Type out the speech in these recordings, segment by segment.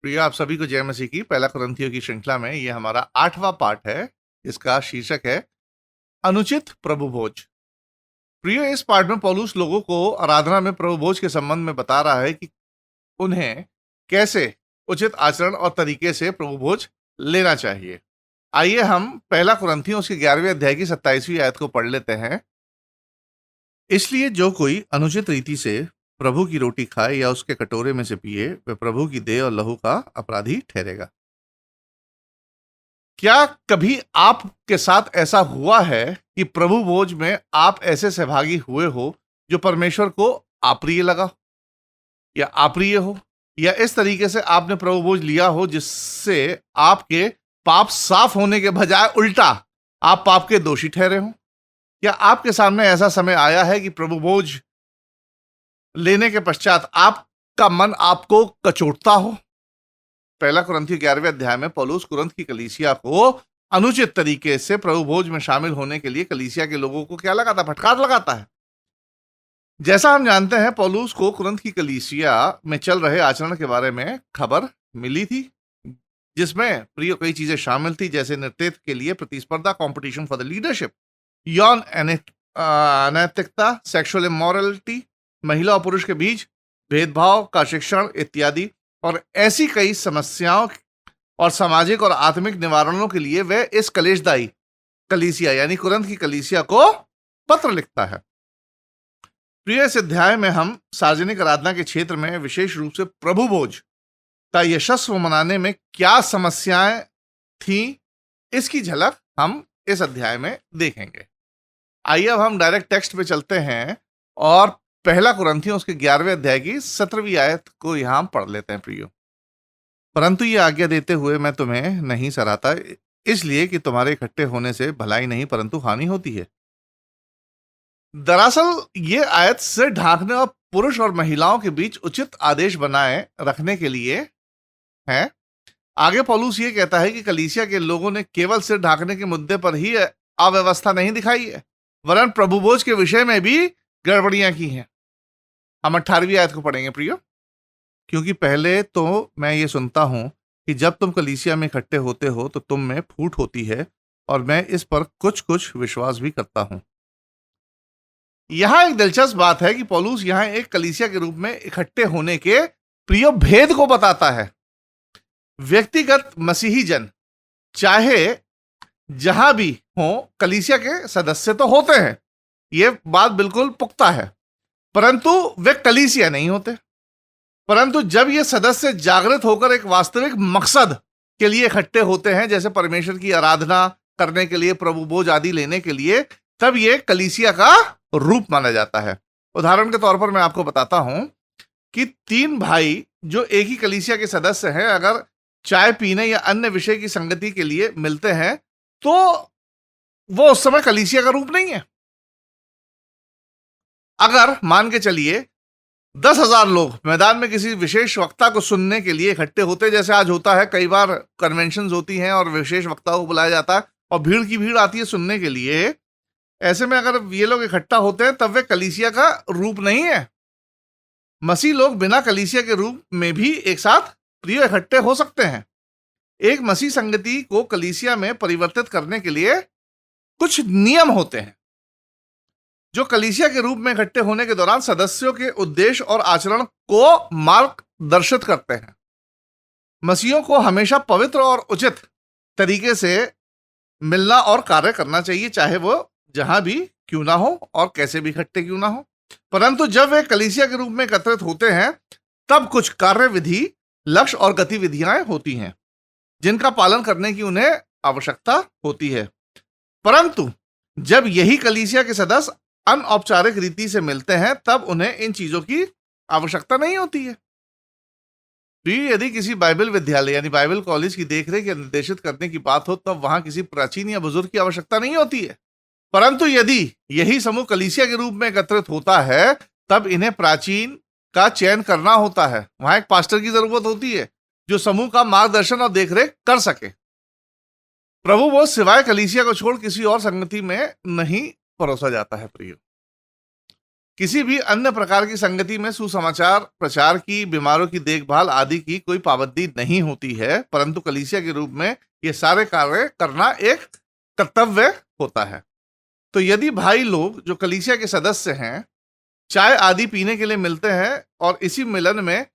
प्रिय आप सभी को जय मसीह की। पहला कुरिन्थियों की श्रृंखला में ये हमारा 8वां पाठ है। इसका शीर्षक है अनुचित प्रभु भोज। प्रिय इस पाठ में पौलुस लोगों को आराधना में प्रभु भोज के संबंध में बता रहा है कि उन्हें कैसे उचित आचरण और तरीके से प्रभु भोज लेना चाहिए। आइए हम पहला कुरिन्थियों उसके 11वें अध्याय की 27वीं आयत को पढ़ लेते हैं। इसलिए जो कोई अनुचित रीति से प्रभु की रोटी खाए या उसके कटोरे में से पिए वह प्रभु की देह और लहू का अपराधी ठहरेगा। क्या कभी आपके साथ ऐसा हुआ है कि प्रभु भोज में आप ऐसे सहभागी हुए हो जो परमेश्वर को अप्रिय लगा या अप्रिय हो, या इस तरीके से आपने प्रभु भोज लिया हो जिससे आपके पाप साफ होने के बजाय उल्टा आप पाप के दोषी ठहरे हो? क्या आपके सामने ऐसा समय आया है कि प्रभु भोज लेने के पश्चात आपका मन आपको कचोटता हो? पहला कुरिन्थियों 11वें अध्याय में पौलुस कुरिन्थ की कलीसिया को अनुचित तरीके से प्रभु भोज में शामिल होने के लिए कलीसिया के लोगों को क्या लगाता, फटकार लगाता है। जैसा हम जानते हैं पौलुस को कुरिन्थ की कलीसिया में चल रहे आचरण के बारे में खबर मिली थी, जिसमें प्रिय कई चीजें शामिल थी, जैसे नेतृत्व के लिए प्रतिस्पर्धा, कॉम्पिटिशन फॉर द लीडरशिप, यौन अनैतिकता, सेक्सुअल इमोरलिटी, महिला और पुरुष के बीच भेदभाव का शिक्षण इत्यादि। और ऐसी कई समस्याओं और सामाजिक और आत्मिक निवारणों के लिए वह इस कलेशदायी कलीसिया यानी कुरिन्थ की कलीसिया को पत्र लिखता है। प्रिय इस अध्याय में हम सार्वजनिक आराधना के क्षेत्र में विशेष रूप से प्रभु भोज का यशस्व मनाने में क्या समस्याएं थी, इसकी झलक हम इस अध्याय में देखेंगे। आइए अब हम डायरेक्ट टेक्स्ट पे चलते हैं और पहला कुरिन्थियों उसके 11वें अध्याय की 17वीं आयत को यहां पढ़ लेते हैं। प्रियो, परंतु ये आज्ञा देते हुए मैं तुम्हें नहीं सराहता, इसलिए कि तुम्हारे इकट्ठे होने से भलाई नहीं परंतु हानि होती है। दरअसल ये आयत सिर ढांकने और पुरुष और महिलाओं के बीच उचित आदेश बनाए रखने के लिए है। आगे पौलुस ये कहता है कि कलीसिया के लोगों ने केवल सिर ढांकने के मुद्दे पर ही अव्यवस्था नहीं दिखाई है, वरन प्रभु भोज के विषय में भी गड़बड़ियां की हैं। हम 18वीं आयत को पढ़ेंगे। प्रियो, क्योंकि पहले तो मैं ये सुनता हूं कि जब तुम कलीसिया में इकट्ठे होते हो तो तुम में फूट होती है, और मैं इस पर कुछ कुछ विश्वास भी करता हूं। यहां एक दिलचस्प बात है कि पौलुस यहां एक कलीसिया के रूप में इकट्ठे होने के प्रिय भेद को बताता है। व्यक्तिगत मसीही जन चाहे जहां भी हो कलीसिया के सदस्य तो होते हैं, यह बात बिल्कुल पुख्ता है, परंतु वे कलीसिया नहीं होते। परंतु जब ये सदस्य जागृत होकर एक वास्तविक मकसद के लिए इकट्ठे होते हैं, जैसे परमेश्वर की आराधना करने के लिए, प्रभु भोज आदि लेने के लिए, तब ये कलीसिया का रूप माना जाता है। उदाहरण के तौर पर मैं आपको बताता हूं कि 3 भाई जो एक ही कलीसिया के सदस्य हैं, अगर चाय पीने या अन्य विषय की संगति के लिए मिलते हैं तो वो उस समय कलीसिया का रूप नहीं है। अगर मान के चलिए 10,000 लोग मैदान में किसी विशेष वक्ता को सुनने के लिए इकट्ठे होते, जैसे आज होता है, कई बार कन्वेंशंस होती हैं और विशेष वक्ता को बुलाया जाता है और भीड़ की भीड़ आती है सुनने के लिए, ऐसे में अगर ये लोग इकट्ठा होते हैं तब वे कलीसिया का रूप नहीं है। मसीह लोग बिना कलीसिया के रूप में भी एक साथ प्रिय इकट्ठे हो सकते हैं। एक मसीह संगति को कलीसिया में परिवर्तित करने के लिए कुछ नियम होते हैं जो कलीसिया के रूप में इकट्ठे होने के दौरान सदस्यों के उद्देश्य और आचरण को मार्गदर्शित करते हैं। मसीहियों को हमेशा पवित्र और उचित तरीके से मिलना और कार्य करना चाहिए, चाहे वो जहां भी क्यों ना हो और कैसे भी इकट्ठे क्यों ना हो। परंतु जब वे कलीसिया के रूप में एकत्रित होते हैं तब कुछ कार्य विधि, लक्ष्य और गतिविधियां होती हैं जिनका पालन करने की उन्हें आवश्यकता होती है। परंतु जब यही कलीसिया के सदस्य अनौपचारिक रीति से मिलते हैं तब उन्हें इन चीजों की आवश्यकता नहीं होती है। यदि किसी बाइबल विद्यालय यानी बाइबल कॉलेज की देखरेख या निर्देशित करने की बात हो तब वहां किसी प्राचीन या बुजुर्ग की आवश्यकता नहीं होती है। परंतु यदि यही समूह कलीसिया के रूप में एकत्रित होता है तब इन्हें प्राचीन का चयन करना होता है। वहां एक पास्टर की जरूरत होती है जो समूह का मार्गदर्शन और देखरेख कर सके। प्रभु वो सिवाय कलीसिया को छोड़ किसी और संगति में नहीं परोसा जाता है। प्रिय, किसी भी अन्य प्रकार की संगति में सुसमाचार प्रचार की, बीमारों की देखभाल आदि की कोई पाबंदी नहीं होती है, परंतु कलीसिया के रूप में ये सारे कार्य करना एक कर्तव्य होता है। तो यदि भाई लोग जो कलीसिया के सदस्य हैं चाय आदि पीने के लिए मिलते हैं और इसी मिलन में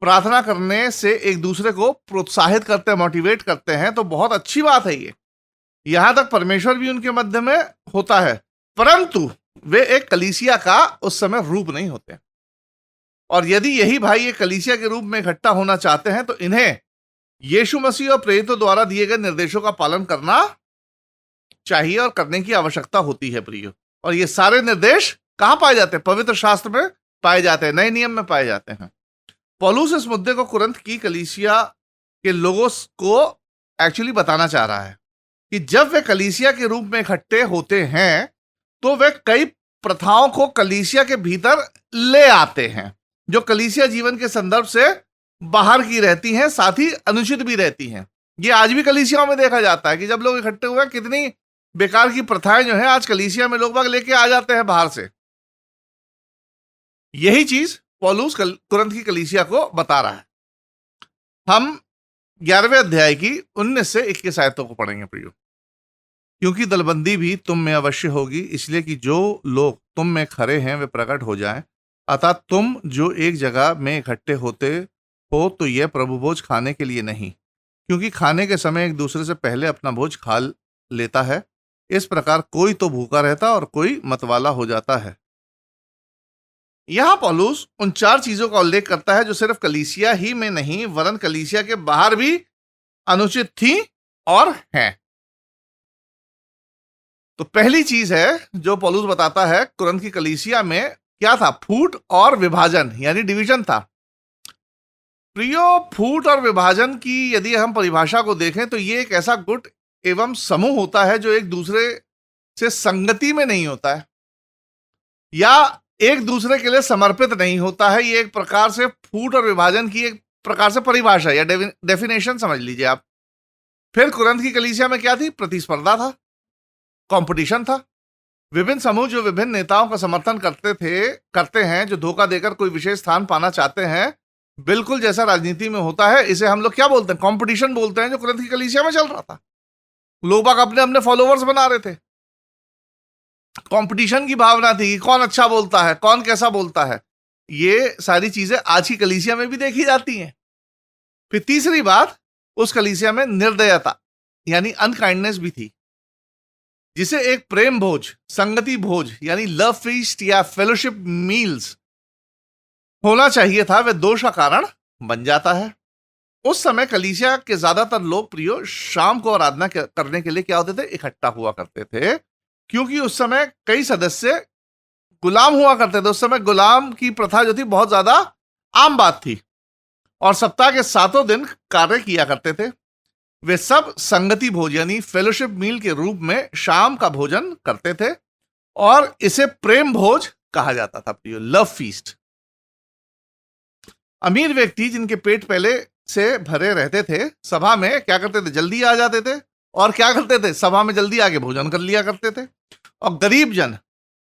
प्रार्थना करने से एक दूसरे को प्रोत्साहित करते हैं, मोटिवेट करते हैं, तो बहुत अच्छी बात है ये। यहां तक परमेश्वर भी उनके मध्य में होता है, परंतु वे एक कलीसिया का उस समय रूप नहीं होते। और यदि यही भाई एक कलीसिया के रूप में इकट्ठा होना चाहते हैं तो इन्हें यीशु मसीह और प्रेरितों द्वारा दिए गए निर्देशों का पालन करना चाहिए और करने की आवश्यकता होती है प्रियो। और ये सारे निर्देश कहां पाए जाते हैं? पवित्र शास्त्र में पाए जाते हैं, नए नियम में पाए जाते हैं। पौलुस इस मुद्दे को कुरिन्थ की कलीसिया के लोगों को एक्चुअली बताना चाह रहा है कि जब वे कलीसिया के रूप में इकट्ठे होते हैं तो वे कई प्रथाओं को कलीसिया के भीतर ले आते हैं जो कलीसिया जीवन के संदर्भ से बाहर की रहती हैं, साथ ही अनुचित भी रहती हैं। ये आज भी कलीसियाओं में देखा जाता है कि जब लोग इकट्ठे हुए कितनी बेकार की प्रथाएं जो है आज कलीसिया में लोग बाग लेके आ जाते हैं बाहर से। यही चीज पौलुस कुरिन्थ की कलीसिया को बता रहा है। हम 11वें अध्याय की 19 से 21 आयतों को पढ़ेंगे प्रियो। क्योंकि दलबंदी भी तुम में अवश्य होगी, इसलिए कि जो लोग तुम में खरे हैं वे प्रकट हो जाएं। अतः तुम जो एक जगह में इकट्ठे होते हो तो यह प्रभु भोज खाने के लिए नहीं, क्योंकि खाने के समय एक दूसरे से पहले अपना भोज खा लेता है। इस प्रकार कोई तो भूखा रहता और कोई मतवाला हो जाता है। यहां पौलुस उन 4 चीजों का उल्लेख करता है जो सिर्फ कलीसिया ही में नहीं वरन कलीसिया के बाहर भी अनुचित थी और हैं। तो पहली चीज है जो पौलुस बताता है, कुरिन्थ की कलीसिया में क्या था? फूट और विभाजन, यानी डिवीजन था। प्रियो, फूट और विभाजन की यदि हम परिभाषा को देखें तो ये एक ऐसा गुट एवं समूह होता है जो एक दूसरे से संगति में नहीं होता है या एक दूसरे के लिए समर्पित नहीं होता है। ये एक प्रकार से फूट और विभाजन की एक प्रकार से परिभाषा या डेफिनेशन समझ लीजिए आप। फिर कुरिन्थ की कलीसिया में क्या थी? प्रतिस्पर्धा था, कंपटीशन था। विभिन्न समूह जो विभिन्न नेताओं का समर्थन करते हैं, जो धोखा देकर कोई विशेष स्थान पाना चाहते हैं, बिल्कुल जैसा राजनीति में होता है। इसे हम लोग क्या बोलते हैं? कंपटीशन बोलते हैं, जो कुरिन्थ की कलीसिया में चल रहा था। लोग बाग अपने अपने फॉलोवर्स बना रहे थे। कंपटीशन की भावना थी कि कौन अच्छा बोलता है, कौन कैसा बोलता है। ये सारी चीजें आज की कलीसिया में भी देखी जाती हैं। फिर तीसरी बात, उस कलीसिया में निर्दयता यानी अनकाइंडनेस भी थी, जिसे एक प्रेम भोज, संगति भोज यानी लव फीस्ट या फेलोशिप मील्स होना चाहिए था, वे दोष का कारण बन जाता है। उस समय कलीसिया के ज्यादातर लोग प्रियो शाम को आराधना करने के लिए क्या होते थे? इकट्ठा हुआ करते थे, क्योंकि उस समय कई सदस्य गुलाम हुआ करते थे। उस समय गुलाम की प्रथा जो थी बहुत ज्यादा आम बात थी और सप्ताह के 7 दिन कार्य किया करते थे। वे सब संगति भोज यानी फेलोशिप मील के रूप में शाम का भोजन करते थे और इसे प्रेम भोज कहा जाता था प्रियो, लव फीस्ट। अमीर व्यक्ति जिनके पेट पहले से भरे रहते थे, सभा में क्या करते थे? जल्दी आ जाते थे और क्या करते थे? सभा में जल्दी आके भोजन कर लिया करते थे। और गरीब जन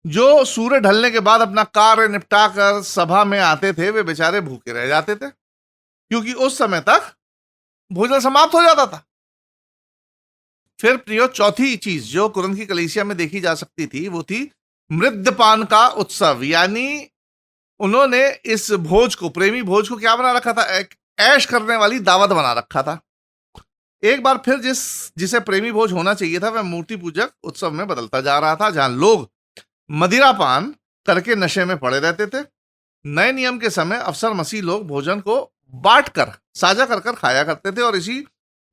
जो सूर्य ढलने के बाद अपना कार्य निपटा कर सभा में आते थे, वे बेचारे भूखे रह जाते थे, क्योंकि उस समय तक भोजन समाप्त हो जाता था। फिर प्रियो, चौथी चीज जो कुरिन्थ की कलीसिया में देखी जा सकती थी वो थी मृद्यपान का उत्सव। यानी उन्होंने इस भोज को, प्रेमी भोज को क्या बना रखा था? एक ऐश करने वाली दावत बना रखा था। एक बार फिर जिसे प्रेमी भोज होना चाहिए था वह मूर्ति पूजक उत्सव में बदलता जा रहा था, जहां लोग मदिरापान करके नशे में पड़े रहते थे। नए नियम के समय अफसर मसीह लोग भोजन को बांटकर, साझा कर खाया करते थे और इसी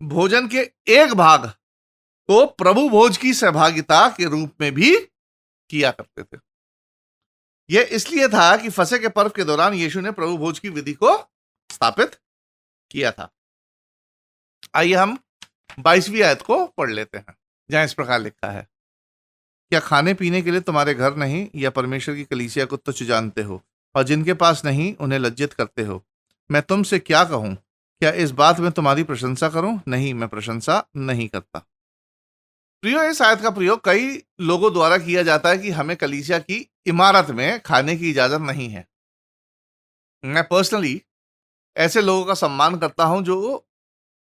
भोजन के एक भाग को प्रभु भोज की सहभागिता के रूप में भी किया करते थे। यह इसलिए था कि फसह के पर्व के दौरान यीशु ने प्रभु भोज की विधि को स्थापित किया था। आइए हम 22वीं आयत को पढ़ लेते हैं, जहां इस प्रकार लिखा है, क्या खाने पीने के लिए तुम्हारे घर नहीं या परमेश्वर की कलीसिया को तुच्छ जानते हो और जिनके पास नहीं उन्हें लज्जित करते हो? मैं तुमसे क्या कहूं? क्या इस बात में तुम्हारी प्रशंसा करूं? नहीं, मैं प्रशंसा नहीं करता। प्रियो, इस आयत का प्रयोग कई लोगों द्वारा किया जाता है कि हमें कलीसिया की इमारत में खाने की इजाजत नहीं है। मैं पर्सनली ऐसे लोगों का सम्मान करता हूं जो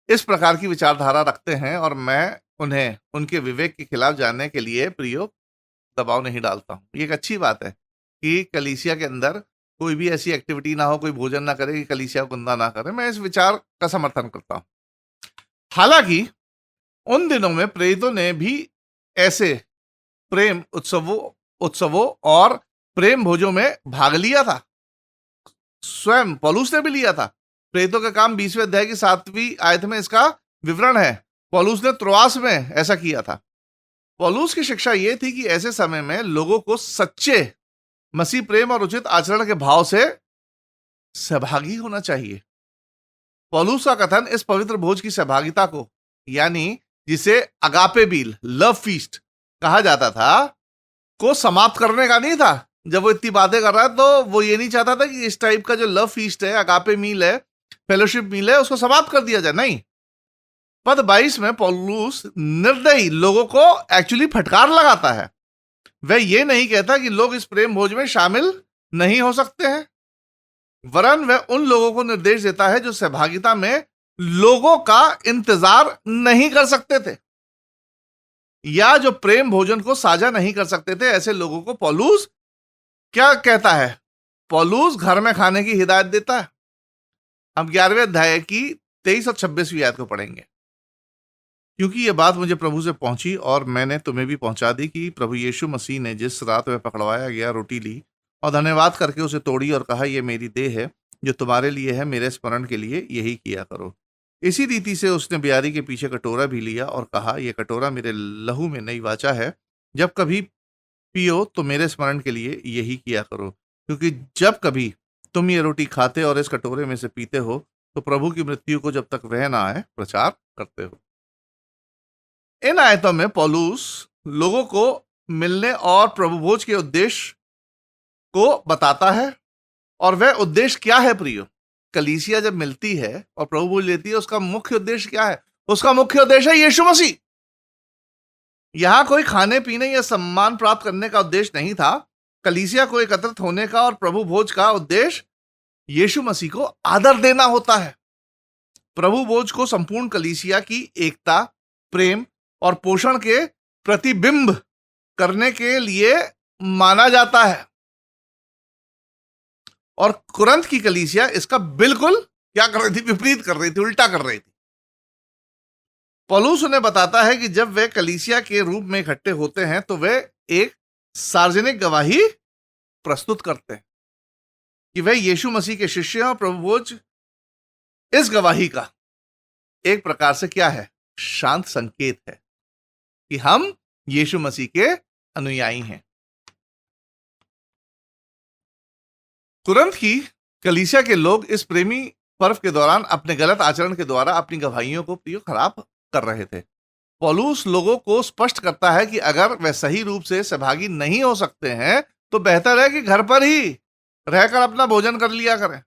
इस प्रकार की विचारधारा रखते हैं, और मैं उन्हें उनके विवेक के खिलाफ जाने के लिए प्रियो दबाव नहीं डालता हूं। ये एक अच्छी बात है कि कलीसिया के अंदर कोई भी ऐसी एक्टिविटी ना हो, कोई भोजन ना करे कि कलीसिया को गंदा ना करे। मैं इस विचार का समर्थन करता हूं। हालांकि उन दिनों में प्रेरितों ने भी ऐसे प्रेम उत्सवों और प्रेम भोजों में भाग लिया था। स्वयं पौलुस ने भी लिया था। प्रेरितों का काम 20वें अध्याय की 7वीं आयत में इसका विवरण है। पौलुस ने त्रोआस में ऐसा किया था। पौलुस की शिक्षा यह थी कि ऐसे समय में लोगों को सच्चे मसीह प्रेम और उचित आचरण के भाव से सहभागी होना चाहिए। पौलुस का कथन इस पवित्र भोज की सहभागिता को, यानी जिसे अगापे बील, लव फीस्ट कहा जाता था, को समाप्त करने का नहीं था। जब वो इतनी बातें कर रहा है तो वो ये नहीं चाहता था कि इस टाइप का जो लव फीस्ट है, अगापे मील है, फेलोशिप मील है, उसको समाप्त कर दिया जाए। नहीं, पद 22 में पौलुस निर्दयी लोगों को एक्चुअली फटकार लगाता है। वह ये नहीं कहता कि लोग इस प्रेम भोज में शामिल नहीं हो सकते हैं, वरन वह उन लोगों को निर्देश देता है जो सहभागिता में लोगों का इंतजार नहीं कर सकते थे, या जो प्रेम भोजन को साझा नहीं कर सकते थे। ऐसे लोगों को पौलुस क्या कहता है? पौलुस घर में खाने की हिदायत देता है। हम 11वें अध्याय की 23 और 26वीं आयत को पढ़ेंगे। क्योंकि यह बात मुझे प्रभु से पहुंची और मैंने तुम्हें भी पहुंचा दी कि प्रभु यीशु मसीह ने जिस रात में पकड़वाया गया रोटी ली और धन्यवाद करके उसे तोड़ी और कहा, यह मेरी देह है जो तुम्हारे लिए है, मेरे स्मरण के लिए यही किया करो। इसी रीति से उसने ब्यारी के पीछे कटोरा भी लिया और कहा, यह कटोरा मेरे लहू में नई वाचा है। जब कभी पियो तो मेरे स्मरण के लिए यही किया करो। क्योंकि जब कभी तुम ये रोटी खाते और इस कटोरे में से पीते हो तो प्रभु की मृत्यु को जब तक वह ना आए प्रचार करते हो। इन आयतों में पौलुस लोगों को मिलने और प्रभु भोज के उद्देश्य को बताता है। और वह उद्देश्य क्या है प्रियो? कलीसिया जब मिलती है और प्रभु भोज लेती है, उसका मुख्य उद्देश्य क्या है? उसका मुख्य उद्देश्य है यीशु मसीह। यहां कोई खाने पीने या सम्मान प्राप्त करने का उद्देश्य नहीं था। कलीसिया को एकत्रित होने का और प्रभु भोज का उद्देश्य यीशु मसीह को आदर देना होता है। प्रभु भोज को संपूर्ण कलीसिया की एकता, प्रेम और पोषण के प्रतिबिंब करने के लिए माना जाता है। और कुरंथ की कलीसिया इसका बिल्कुल क्या कर रही थी? विपरीत कर रही थी, उल्टा कर रही थी। पौलुस उन्हें बताता है कि जब वे कलीसिया के रूप में इकट्ठे होते हैं तो वे एक सार्वजनिक गवाही प्रस्तुत करते हैं कि वे यीशु मसीह के शिष्य हैं। और प्रभु भोज इस गवाही का एक प्रकार से क्या है? शांत संकेत है कि हम यीशु मसीह के अनुयायी हैं। तुरंत ही कलीसिया के लोग इस प्रेमी पर्व के दौरान अपने गलत आचरण के द्वारा अपनी गवाहियों को खराब कर रहे थे। पौलुस लोगों को स्पष्ट करता है कि अगर वे सही रूप से सहभागी नहीं हो सकते हैं तो बेहतर है कि घर पर ही रहकर अपना भोजन कर लिया करें।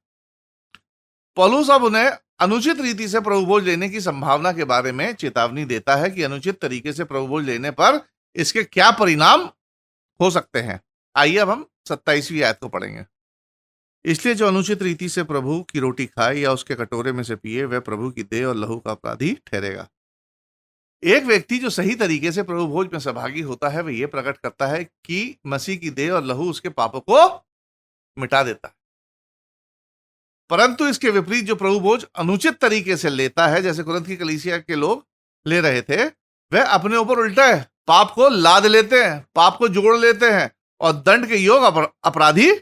पौलुस अब उन्हें अनुचित रीति से प्रभु भोज लेने की संभावना के बारे में चेतावनी देता है कि अनुचित तरीके से प्रभु भोज लेने पर इसके क्या परिणाम हो सकते हैं। आइए अब हम 27वीं आयत को पढ़ेंगे। इसलिए जो अनुचित रीति से प्रभु की रोटी खाए या उसके कटोरे में से पिए, वह प्रभु की देह और लहू का अपराधी ठहरेगा। एक व्यक्ति जो सही तरीके से प्रभु भोज में सहभागी होता है, वह यह प्रकट करता है कि मसीह की देह और लहू उसके पापों को मिटा देता है। परंतु इसके विपरीत जो प्रभु भोज अनुचित तरीके से लेता है, जैसे कुरिन्थ की कलीसिया के लोग ले रहे थे, वह अपने ऊपर उल्टा है पाप को लाद लेते हैं, पाप को जोड़ लेते हैं और दंड के योग अपराधी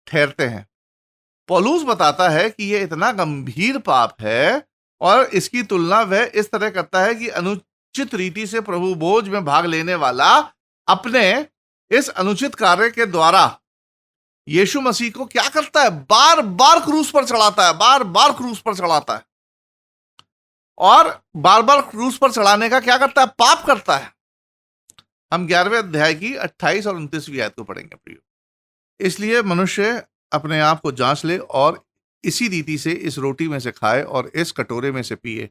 ठहरते हैं। पौलुस बताता है कि यह इतना गंभीर पाप है और इसकी तुलना वह इस तरह करता है कि अनुचित रीति से प्रभु भोज में भाग लेने वाला अपने इस अनुचित कार्य के द्वारा यीशु मसीह को क्या करता है? बार बार क्रूस पर चढ़ाता है, बार बार क्रूस पर चढ़ाता है। और बार बार क्रूस पर चढ़ाने का क्या करता है? पाप करता है। हम 11वें अध्याय की 28 और 29वीं आयत को पढ़ेंगे प्रियो। इसलिए मनुष्य अपने आप को जांच ले और इसी रीति से इस रोटी में से खाए और इस कटोरे में से पिए,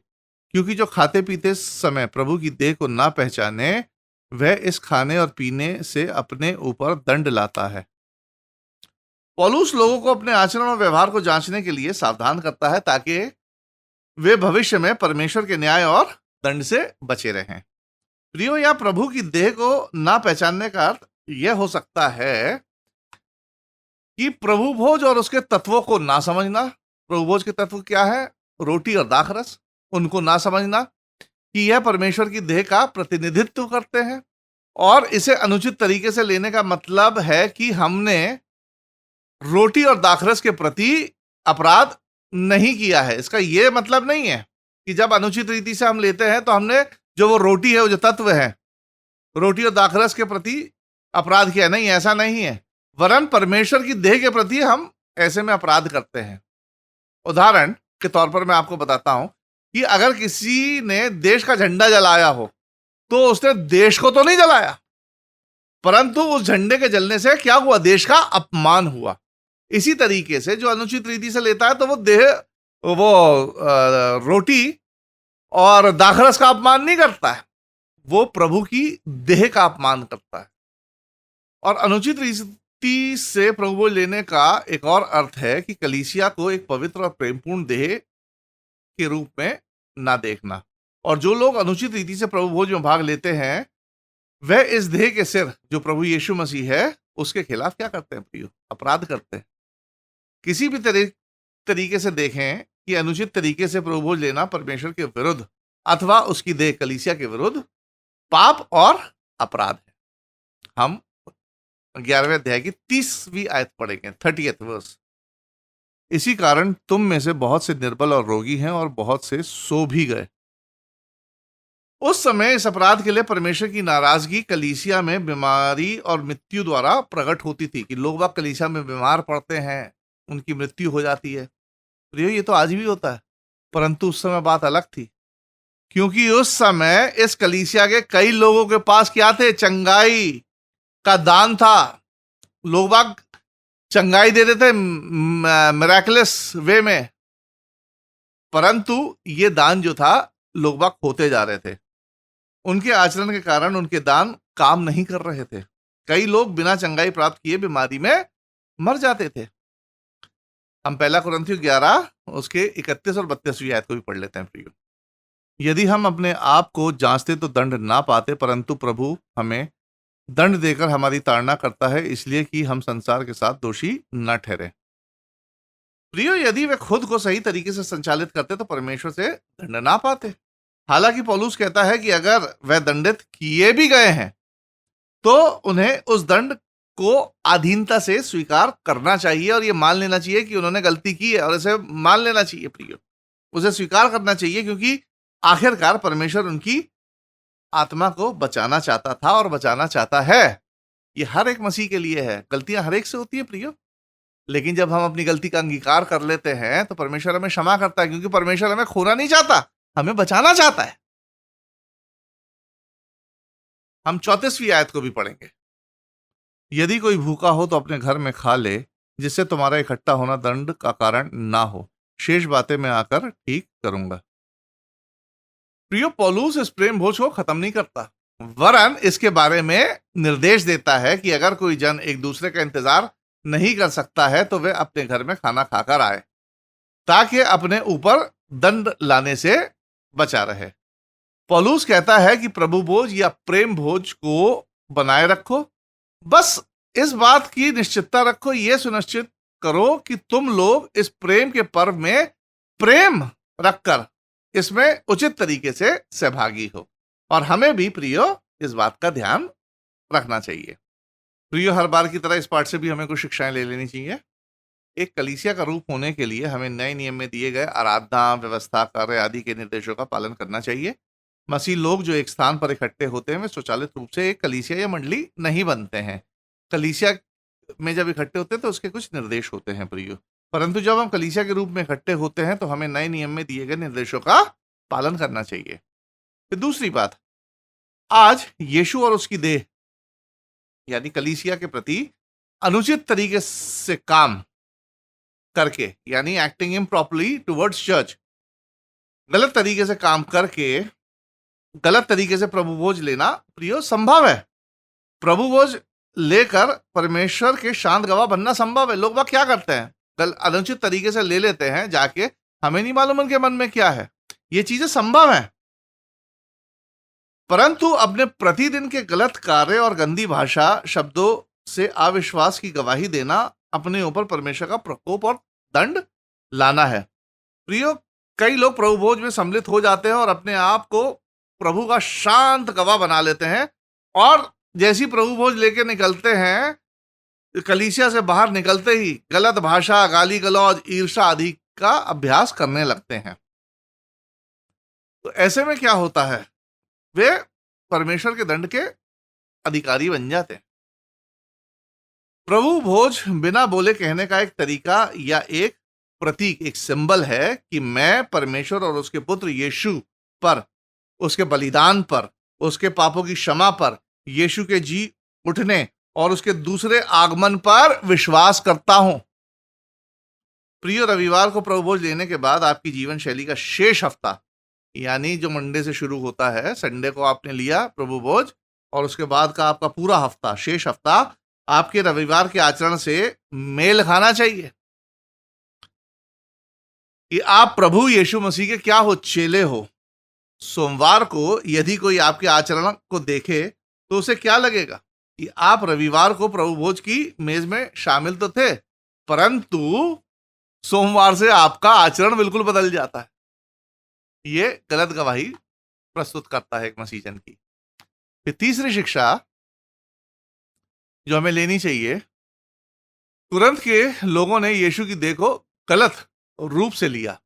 क्योंकि जो खाते पीते समय प्रभु की देह को ना पहचाने वह इस खाने और पीने से अपने ऊपर दंड लाता है। पौलुस लोगों को अपने आचरण और व्यवहार को जांचने के लिए सावधान करता है ताकि वे भविष्य में परमेश्वर के न्याय और दंड से बचे रहें। प्रियो, या प्रभु की देह को ना पहचानने का अर्थ यह हो सकता है कि प्रभु भोज और उसके तत्वों को ना समझना। प्रभु भोज के तत्व क्या है? रोटी और दाखरस। उनको ना समझना कि यह परमेश्वर की देह का प्रतिनिधित्व करते हैं, और इसे अनुचित तरीके से लेने का मतलब है कि हमने रोटी और दाखरस के प्रति अपराध नहीं किया है। इसका यह मतलब नहीं है कि जब अनुचित रीति से हम लेते हैं तो हमने जो वो रोटी है, वो जो तत्व है, रोटी और दाखरस के प्रति अपराध किया। नहीं, ऐसा नहीं है। वरन परमेश्वर की देह के प्रति हम ऐसे में अपराध करते हैं। उदाहरण के तौर पर मैं आपको बताता हूं कि अगर किसी ने देश का झंडा जलाया हो तो उसने देश को तो नहीं जलाया, परंतु उस झंडे के जलने से क्या हुआ? देश का अपमान हुआ। इसी तरीके से जो अनुचित रीति से लेता है तो वो रोटी और दाखरस का अपमान नहीं करता है, वो प्रभु की देह का अपमान करता है। और अनुचित रीति से प्रभु भोज लेने का एक और अर्थ है कि कलीसिया को एक पवित्र और प्रेमपूर्ण देह के रूप में ना देखना। और जो लोग अनुचित रीति से प्रभु भोज में भाग लेते हैं, वह इस देह के सिर जो प्रभु यीशु मसीह है, उसके खिलाफ क्या करते हैं प्रियो? अपराध करते हैं। किसी भी तरीके से देखें कि अनुचित तरीके से प्रभु भोज लेना परमेश्वर के विरुद्ध अथवा उसकी देह कलीसिया के विरुद्ध पाप और अपराध है। हम 11वें अध्याय की 30वीं आयत पढ़ेंगे, 30th वर्स। इसी कारण तुम में से बहुत से निर्बल और रोगी हैं और बहुत से सो भी गए। उस समय इस अपराध के लिए परमेश्वर की नाराजगी कलीसिया में बीमारी और मृत्यु द्वारा प्रकट होती थी कि लोग बाग कलीसिया में बीमार पड़ते हैं, उनकी मृत्यु हो जाती है। प्रियो, ये तो आज भी होता है, परंतु उस समय बात अलग थी, क्योंकि उस समय इस कलीसिया के कई लोगों के पास क्या थे? चंगाई का दान था। लोग बाग चंगाई दे देते मिराकुलस वे में, परंतु ये दान जो था, लोग बाग खोते जा रहे थे। उनके आचरण के कारण उनके दान काम नहीं कर रहे थे। कई लोग बिना चंगाई प्राप्त किए बीमारी में मर जाते थे। हम 1 कुरिन्थियों 11 उसके 31 और 32वीं आयत को भी पढ़ लेते हैं प्रियो। यदि हम अपने आप को जांचते तो दंड ना पाते, परंतु प्रभु हमें दंड देकर हमारी ताड़ना करता है, इसलिए कि हम संसार के साथ दोषी न ठहरे। प्रियो, यदि वे खुद को सही तरीके से संचालित करते तो परमेश्वर से दंड ना पाते। हालांकि पौलुस कहता है कि अगर वह दंडित किए भी गए हैं तो उन्हें उस दंड को अधीनता से स्वीकार करना चाहिए और यह मान लेना चाहिए कि उन्होंने गलती की है, और इसे मान लेना चाहिए प्रियो, उसे स्वीकार करना चाहिए, क्योंकि आखिरकार परमेश्वर उनकी आत्मा को बचाना चाहता था और बचाना चाहता है। यह हर एक मसीह के लिए है। गलतियां हर एक से होती है प्रियो, लेकिन जब हम अपनी गलती का अंगीकार कर लेते हैं तो परमेश्वर हमें क्षमा करता है, क्योंकि परमेश्वर हमें खोना नहीं चाहता, हमें बचाना चाहता है। हम 34वीं आयत को भी पढ़ेंगे। यदि कोई भूखा हो तो अपने घर में खा ले, जिससे तुम्हारा इकट्ठा होना दंड का कारण ना हो। शेष बातें मैं आकर ठीक करूंगा। प्रियो, पौलुस इस प्रेम भोज को खत्म नहीं करता, वरन इसके बारे में निर्देश देता है कि अगर कोई जन एक दूसरे का इंतजार नहीं कर सकता है तो वे अपने घर में खाना खाकर आए, ताकि अपने ऊपर दंड लाने से बचा रहे। पौलुस कहता है कि प्रभु भोज या प्रेम भोज को बनाए रखो। बस इस बात की निश्चितता रखो, यह सुनिश्चित करो कि तुम लोग इस प्रेम के पर्व में प्रेम रखकर इसमें उचित तरीके से सहभागी हो। और हमें भी प्रियो इस बात का ध्यान रखना चाहिए। प्रियो, हर बार की तरह इस पाठ से भी हमें कुछ शिक्षाएं ले लेनी चाहिए। एक कलीसिया का रूप होने के लिए हमें नए नियम में दिए गए आराधना, व्यवस्था, कार्य आदि के निर्देशों का पालन करना चाहिए। मसीह लोग जो एक स्थान पर इकट्ठे होते हैं वे स्वचालित रूप से एक कलीसिया या मंडली नहीं बनते हैं। कलीसिया में जब इकट्ठे होते हैं तो उसके कुछ निर्देश होते हैं प्रियो, परंतु जब हम कलीसिया के रूप में इकट्ठे होते हैं तो हमें नए नियम में दिए गए निर्देशों का पालन करना चाहिए। फिर दूसरी बात, आज यीशु और उसकी देह यानी कलीसिया के प्रति अनुचित तरीके से काम करके, यानी एक्टिंग इम्प्रॉपरली टुवर्ड्स चर्च, गलत तरीके से काम करके गलत तरीके से प्रभु भोज लेना प्रियो संभव है। प्रभु भोज लेकर परमेश्वर के शांत गवाह बनना संभव है। लोग बाग क्या करते हैं, अनुचित तरीके से ले लेते हैं जाके, हमें नहीं मालूम उनके मन में क्या है। ये चीजें संभव है, परंतु अपने प्रतिदिन के गलत कार्य और गंदी भाषा शब्दों से अविश्वास की गवाही देना अपने ऊपर परमेश्वर का प्रकोप और दंड लाना है। प्रियो, कई लोग प्रभु भोज में सम्मिलित हो जाते हैं और अपने आप को प्रभु का शांत गवाह बना लेते हैं, और जैसी प्रभु भोज लेके निकलते हैं, कलीसिया से बाहर निकलते ही गलत भाषा, गाली गलौज, ईर्ष्या आदि का अभ्यास करने लगते हैं। तो ऐसे में क्या होता है, वे परमेश्वर के दंड के अधिकारी बन जाते हैं। प्रभु भोज बिना बोले कहने का एक तरीका या एक प्रतीक, एक सिंबल है कि मैं परमेश्वर और उसके पुत्र यीशु पर, उसके बलिदान पर, उसके पापों की क्षमा पर, यीशु के जी उठने और उसके दूसरे आगमन पर विश्वास करता हूं। प्रिय, रविवार को प्रभु भोज लेने के बाद आपकी जीवन शैली का शेष हफ्ता, यानी जो मंडे से शुरू होता है, संडे को आपने लिया प्रभु भोज, और उसके बाद का आपका पूरा हफ्ता, शेष हफ्ता आपके रविवार के आचरण से मेल खाना चाहिए कि आप प्रभु यीशु मसीह के क्या हो, चेले हो। सोमवार को यदि कोई आपके आचरण को देखे तो उसे क्या लगेगा कि आप रविवार को प्रभु भोज की मेज में शामिल तो थे, परंतु सोमवार से आपका आचरण बिल्कुल बदल जाता है। ये गलत गवाही प्रस्तुत करता है एक मसीहजन की। फिर तीसरी शिक्षा जो हमें लेनी चाहिए, कुरंथ के लोगों ने यीशु की देह को गलत रूप से लिया।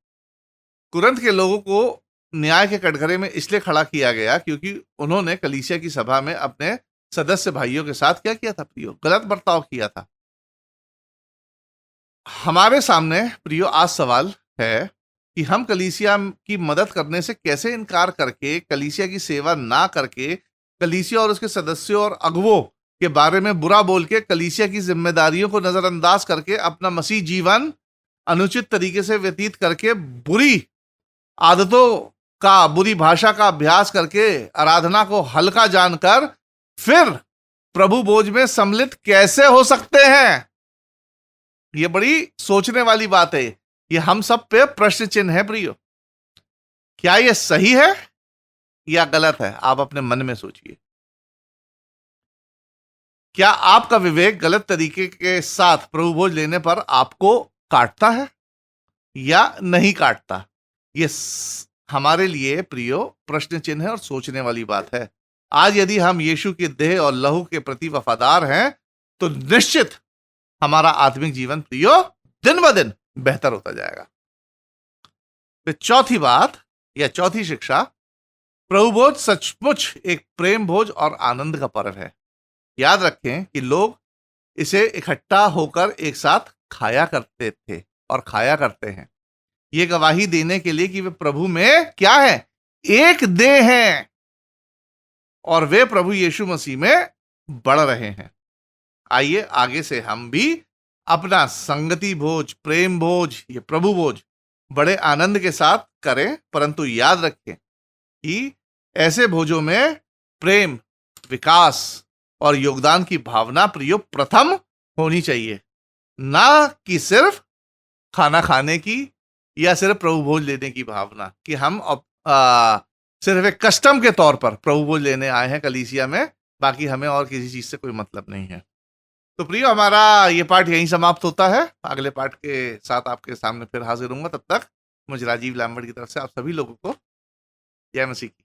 कुरंथ के लोगों को न्याय के कटघरे में इसलिए खड़ा किया गया क्योंकि उन्होंने कलीसिया की सभा में अपने सदस्य भाइयों के साथ क्या किया था प्रियो, गलत बर्ताव किया था। हमारे सामने प्रियो आज सवाल है कि हम कलीसिया की मदद करने से कैसे इनकार करके, कलीसिया की सेवा ना करके, कलीसिया और उसके सदस्यों और अगुवों के बारे में बुरा बोल के, कलीसिया की जिम्मेदारियों को नजरअंदाज करके, अपना मसीह जीवन अनुचित तरीके से व्यतीत करके, बुरी आदतों का, बुरी भाषा का अभ्यास करके, आराधना को हल्का जानकर फिर प्रभु भोज में सम्मिलित कैसे हो सकते हैं? यह बड़ी सोचने वाली बात है। यह हम सब पे प्रश्न चिन्ह है प्रियो। क्या यह सही है या गलत है? आप अपने मन में सोचिए। क्या आपका विवेक गलत तरीके के साथ प्रभु भोज लेने पर आपको काटता है या नहीं काटता? यह हमारे लिए प्रियो प्रश्न चिन्ह है और सोचने वाली बात है। आज यदि हम यीशु के देह और लहू के प्रति वफादार हैं तो निश्चित हमारा आत्मिक जीवन प्रियो दिन ब दिन बेहतर होता जाएगा। फिर चौथी बात या चौथी शिक्षा, प्रभु भोज सचमुच एक प्रेम भोज और आनंद का पर्व है। याद रखें कि लोग इसे इकट्ठा होकर एक साथ खाया करते थे और खाया करते हैं, ये गवाही देने के लिए कि वे प्रभु में क्या है, एक देह हैं और वे प्रभु यीशु मसीह में बढ़ रहे हैं। आइए आगे से हम भी अपना संगति भोज, प्रेम भोज, ये प्रभु भोज बड़े आनंद के साथ करें, परंतु याद रखें कि ऐसे भोजों में प्रेम, विकास और योगदान की भावना प्रियो प्रथम होनी चाहिए, ना कि सिर्फ खाना खाने की या सिर्फ प्रभु भोज लेने की भावना कि हम सिर्फ एक कस्टम के तौर पर प्रभु भोज लेने आए हैं कलीसिया में, बाकी हमें और किसी चीज से कोई मतलब नहीं है। तो प्रियो, हमारा ये पाठ यहीं समाप्त होता है। अगले पाठ के साथ आपके सामने फिर हाजिर होऊंगा। तब तक मुझे राजीव लैम्बर्ट की तरफ से आप सभी लोगों को जय मसीह की।